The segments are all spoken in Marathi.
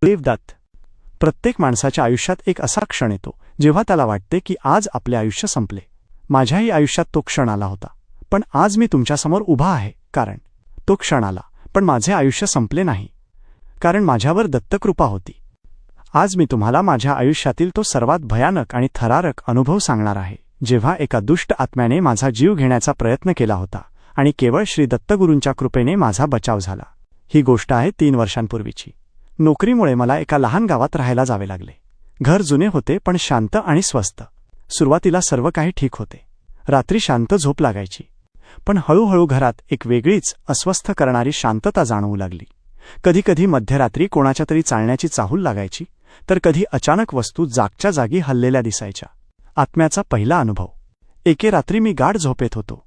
देवदत्त. प्रत्येक माणसाच्या आयुष्यात एक असा क्षण येतो जेव्हा त्याला वाटते की आज आपले आयुष्य संपले. माझ्याही आयुष्यात तो क्षण आला होता, पण आज मी तुमच्यासमोर उभा आहे कारण तो क्षण आला, पण माझे आयुष्य संपले नाही, कारण माझ्यावर दत्तकृपा होती. आज मी तुम्हाला माझ्या आयुष्यातील तो सर्वात भयानक आणि थरारक अनुभव सांगणार आहे, जेव्हा एका दुष्ट आत्म्याने माझा जीव घेण्याचा प्रयत्न केला होता आणि केवळ श्री दत्तगुरूंच्या कृपेने माझा बचाव झाला. ही गोष्ट आहे 3 वर्षांपूर्वीची. नोकरीमुळे मला एका लहान गावात राहायला जावे लागले. घर जुने होते पण शांत आणि स्वस्त. सुरुवातीला सर्व काही ठीक होते. रात्री शांत झोप लागायची, पण हळूहळू घरात एक वेगळीच अस्वस्थ करणारी शांतता जाणवू लागली. कधीकधी मध्यरात्री कोणाच्या तरी चालण्याची चाहूल लागायची, तर कधी अचानक वस्तू जागच्या जागी हललेल्या दिसायच्या. आत्म्याचा पहिला अनुभव. एके रात्री मी गाढ झोपेत होतो.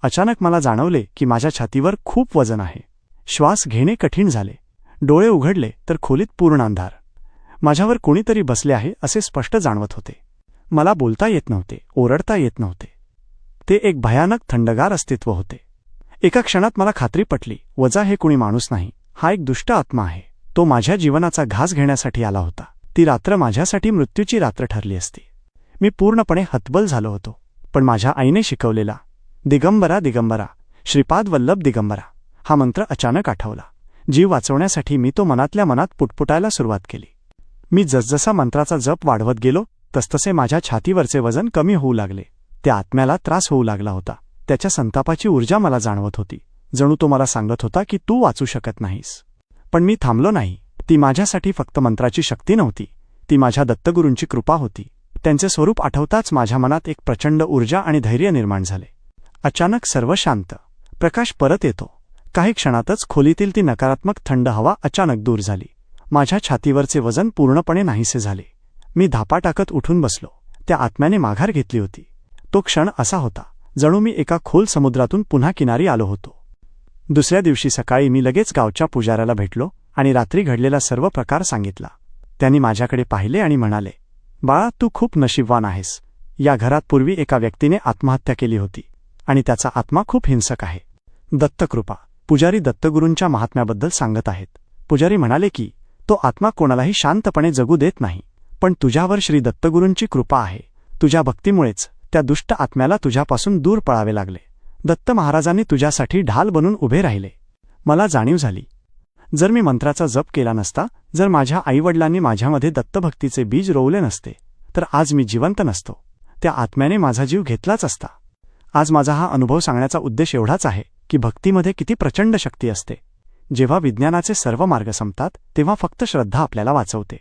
अचानक मला जाणवले की माझ्या छातीवर खूप वजन आहे. श्वास घेणे कठीण झाले. डोळे उघडले तर खोलीत पूर्ण अंधार. माझ्यावर कोणीतरी बसले आहे असे स्पष्ट जाणवत होते. मला बोलता येत नव्हते, ओरडता येत नव्हते. ते एक भयानक थंडगार अस्तित्व होते. एका क्षणात मला खात्री पटली, वजा हे कुणी माणूस नाही, हा एक दुष्ट आत्मा आहे. तो माझ्या जीवनाचा घास घेण्यासाठी आला होता. ती रात्र माझ्यासाठी मृत्यूची रात्र ठरली असती. मी पूर्णपणे हतबल झालो होतो. पण माझ्या आईने शिकवलेला दिगंबरा दिगंबरा श्रीपाद वल्लभ दिगंबरा हा मंत्र अचानक आठवला. जीव वाचवण्यासाठी मी तो मनातल्या मनात पुटपुटायला सुरुवात केली. मी जसजसा मंत्राचा जप वाढवत गेलो तसतसे माझ्या छातीवरचे वजन कमी होऊ लागले. त्या आत्म्याला त्रास होऊ लागला होता. त्याच्या संतापाची ऊर्जा मला जाणवत होती. जणू तो मला सांगत होता की तू वाचू शकत नाहीस. पण मी थांबलो नाही. ती माझ्यासाठी फक्त मंत्राची शक्ती नव्हती, ती माझ्या दत्तगुरूंची कृपा होती. त्यांचे स्वरूप आठवताच माझ्या मनात एक प्रचंड ऊर्जा आणि धैर्य निर्माण झाले. अचानक सर्व शांत. प्रकाश परत येतो. काही क्षणातच खोलीतील ती नकारात्मक थंड हवा अचानक दूर झाली. माझ्या छातीवरचे वजन पूर्णपणे नाहीसे झाले. मी धापा टाकत उठून बसलो. त्या आत्म्याने माघार घेतली होती. तो क्षण असा होता जणू मी एका खोल समुद्रातून पुन्हा किनारी आलो होतो. दुसऱ्या दिवशी सकाळी मी लगेच गावच्या पुजाऱ्याला भेटलो आणि रात्री घडलेला सर्व प्रकार सांगितला. त्यांनी माझ्याकडे पाहिले आणि म्हणाले, बाळा, तू खूप नशीबवान आहेस. या घरात पूर्वी एका व्यक्तीने आत्महत्या केली होती आणि त्याचा आत्मा खूप हिंसक आहे. दत्तकृपा. पुजारी दत्तगुरूंच्या महात्म्याबद्दल सांगत आहेत. पुजारी म्हणाले की तो आत्मा कोणालाही शांतपणे जगू देत नाही, पण तुझ्यावर श्री दत्तगुरूंची कृपा आहे. तुझ्या भक्तीमुळेच त्या दुष्ट आत्म्याला तुझ्यापासून दूर पळावे लागले. दत्त महाराजांनी तुझ्यासाठी ढाल बनून उभे राहिले. मला जाणीव झाली, जर मी मंत्राचा जप केला नसता, जर माझ्या आईवडिलांनी माझ्यामध्ये दत्तभक्तीचे बीज रोवले नसते, तर आज मी जिवंत नसतो. त्या आत्म्याने माझा जीव घेतलाच असता. आज माझा हा अनुभव सांगण्याचा उद्देश एवढाच आहे की भक्तीमध्ये किती प्रचंड शक्ती असते. जेव्हा विज्ञानाचे सर्व मार्ग संपतात तेव्हा फक्त श्रद्धा आपल्याला वाचवते.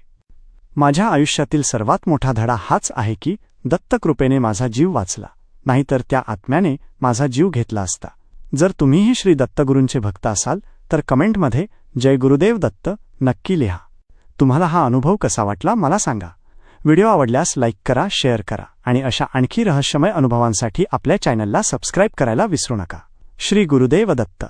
माझ्या आयुष्यातील सर्वात मोठा धडा हाच आहे की दत्तकृपेने माझा जीव वाचला, नाहीतर त्या आत्म्याने माझा जीव घेतला असता. जर तुम्हीही श्री दत्तगुरूंचे भक्त असाल तर कमेंटमध्ये जय गुरुदेव दत्त नक्की लिहा. तुम्हाला हा अनुभव कसा वाटला मला सांगा. व्हिडिओ आवडल्यास लाईक करा, शेअर करा आणि अशा आणखी रहस्यमय अनुभवांसाठी आपल्या चॅनलला सबस्क्राईब करायला विसरू नका. श्री गुरुदेव दत्त.